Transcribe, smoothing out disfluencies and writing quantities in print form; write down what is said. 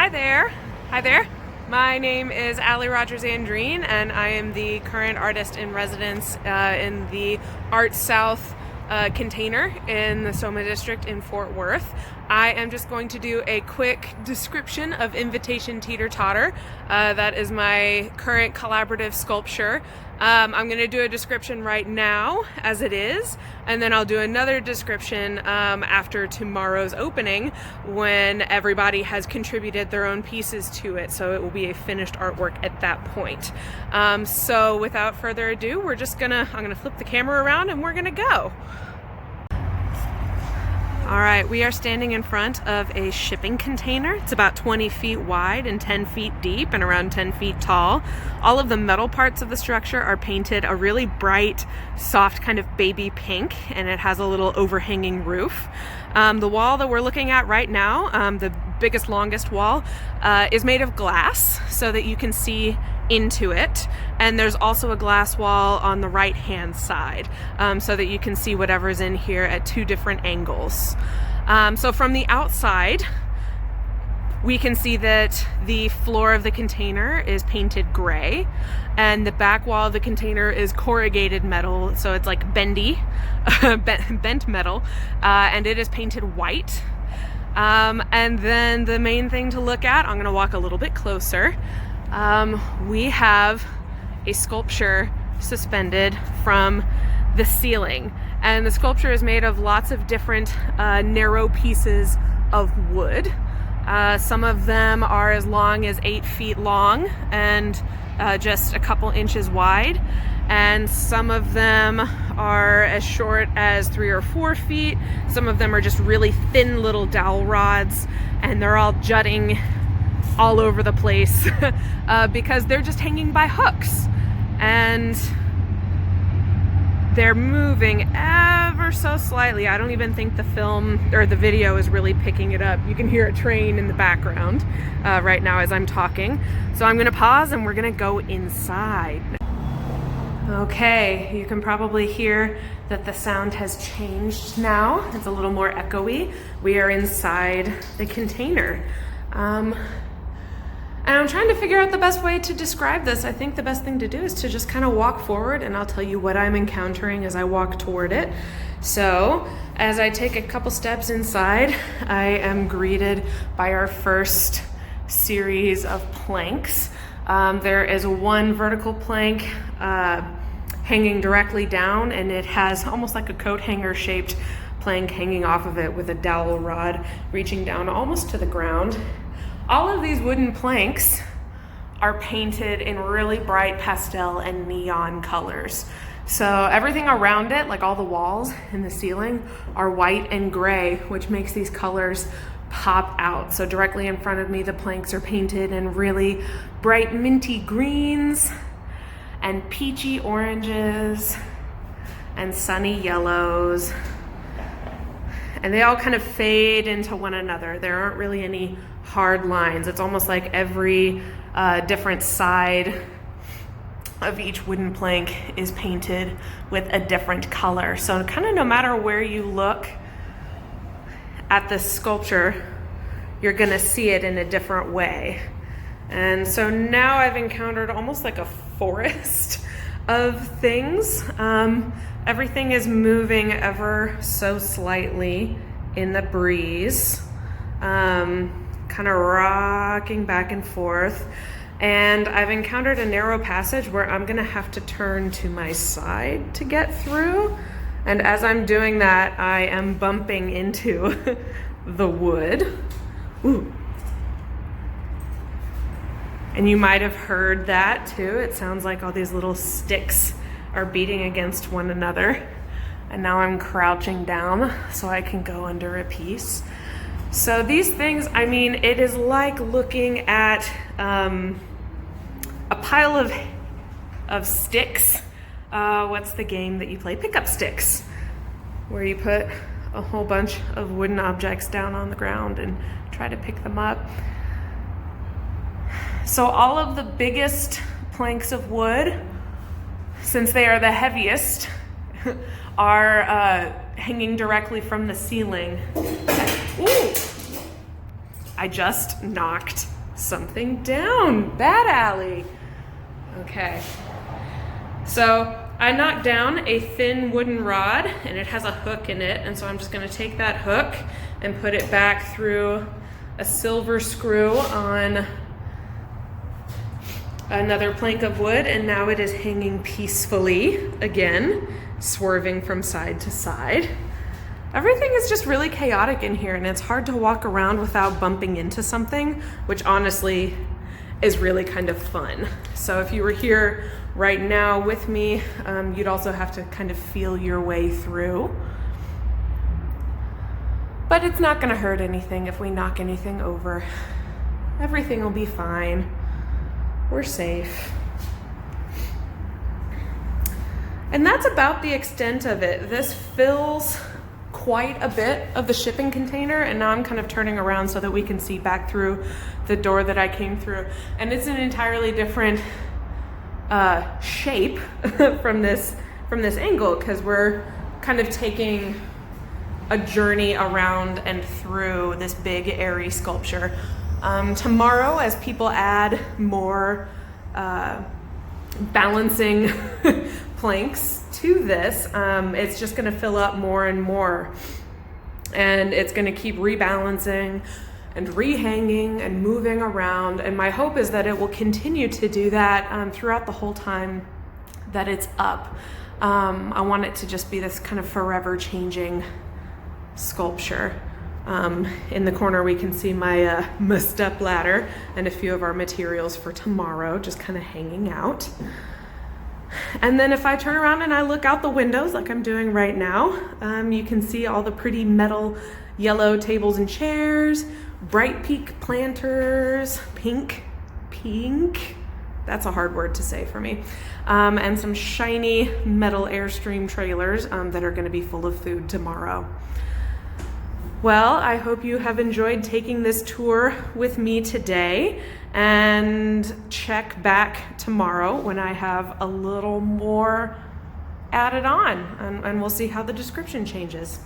Hi there. Hi there. My name is Allie Rogers-Andreen, and I am the current artist in residence in the Art South container in the SoMa district in Fort Worth. I am just going to do a quick description of Invitation Teeter Totter. That is my current collaborative sculpture. I'm going to do a description right now as it is, and then I'll do another description after tomorrow's opening when everybody has contributed their own pieces to it, so it will be a finished artwork at that point. So without further ado, I'm gonna flip the camera around and we're gonna go. All right, we are standing in front of a shipping container. It's about 20 feet wide and 10 feet deep and around 10 feet tall. All of the metal parts of the structure are painted a really bright, soft kind of baby pink, and it has a little overhanging roof. The wall that we're looking at right now, the biggest, longest wall, is made of glass so that you can see into it, and there's also a glass wall on the right hand side so that you can see whatever's in here at two different angles. So from the outside we can see that the floor of the container is painted gray, and the back wall of the container is corrugated metal, so it's like bendy bent metal, and it is painted white. And then the main thing to look at, I'm going to walk a little bit closer. We have a sculpture suspended from the ceiling, and the sculpture is made of lots of different narrow pieces of wood. Some of them are as long as 8 feet long and just a couple inches wide, and some of them are as short as 3 or 4 feet. Some of them are just really thin little dowel rods, and they're all jutting all over the place because they're just hanging by hooks, and they're moving ever so slightly. I don't even think the film or the video is really picking it up. You can hear a train in the background right now as I'm talking. So I'm gonna pause and we're gonna go inside. Okay, you can probably hear that the sound has changed now. It's a little more echoey. We are inside the container. And I'm trying to figure out the best way to describe this. I think the best thing to do is to just kind of walk forward, and I'll tell you what I'm encountering as I walk toward it. So as I take a couple steps inside, I am greeted by our first series of planks. There is one vertical plank hanging directly down, and it has almost like a coat hanger shaped plank hanging off of it with a dowel rod reaching down almost to the ground. All of these wooden planks are painted in really bright pastel and neon colors. So everything around it, like all the walls and the ceiling, are white and gray, which makes these colors pop out. So directly in front of me, the planks are painted in really bright minty greens and peachy oranges and sunny yellows. And they all kind of fade into one another. There aren't really any hard lines. It's almost like every different side of each wooden plank is painted with a different color. So kind of no matter where you look at the sculpture, you're gonna see it in a different way. And so now I've encountered almost like a forest of things. Everything is moving ever so slightly in the breeze, kind of rocking back and forth. And I've encountered a narrow passage where I'm gonna have to turn to my side to get through. And as I'm doing that, I am bumping into the wood. Ooh. And you might have heard that too. It sounds like all these little sticks are beating against one another. And now I'm crouching down so I can go under a piece. So these things, I mean, it is like looking at a pile of sticks. What's the game that you play? Pick-up sticks, where you put a whole bunch of wooden objects down on the ground and try to pick them up. So all of the biggest planks of wood, since they are the heaviest, are hanging directly from the ceiling. Ooh! I just knocked something down. Bad alley. Okay. So I knocked down a thin wooden rod and it has a hook in it. And so I'm just gonna take that hook and put it back through a silver screw on another plank of wood. And now it is hanging peacefully again, swerving from side to side. Everything is just really chaotic in here and it's hard to walk around without bumping into something, which honestly is really kind of fun. So if you were here right now with me, you'd also have to kind of feel your way through. But it's not gonna hurt anything if we knock anything over. Everything will be fine. We're safe. And that's about the extent of it. This fills quite a bit of the shipping container, and now I'm kind of turning around so that we can see back through the door that I came through. And it's an entirely different shape from this angle, because we're kind of taking a journey around and through this big airy sculpture. Tomorrow, as people add more balancing planks to this, it's just going to fill up more and more, and it's going to keep rebalancing and rehanging and moving around. And my hope is that it will continue to do that throughout the whole time that it's up. I want it to just be this kind of forever changing sculpture. In the corner we can see my step ladder and a few of our materials for tomorrow just kind of hanging out. And then if I turn around and I look out the windows like I'm doing right now, you can see all the pretty metal yellow tables and chairs, bright pink planters, pink, that's a hard word to say for me, and some shiny metal Airstream trailers that are going to be full of food tomorrow. Well, I hope you have enjoyed taking this tour with me today, and check back tomorrow when I have a little more added on, and we'll see how the description changes.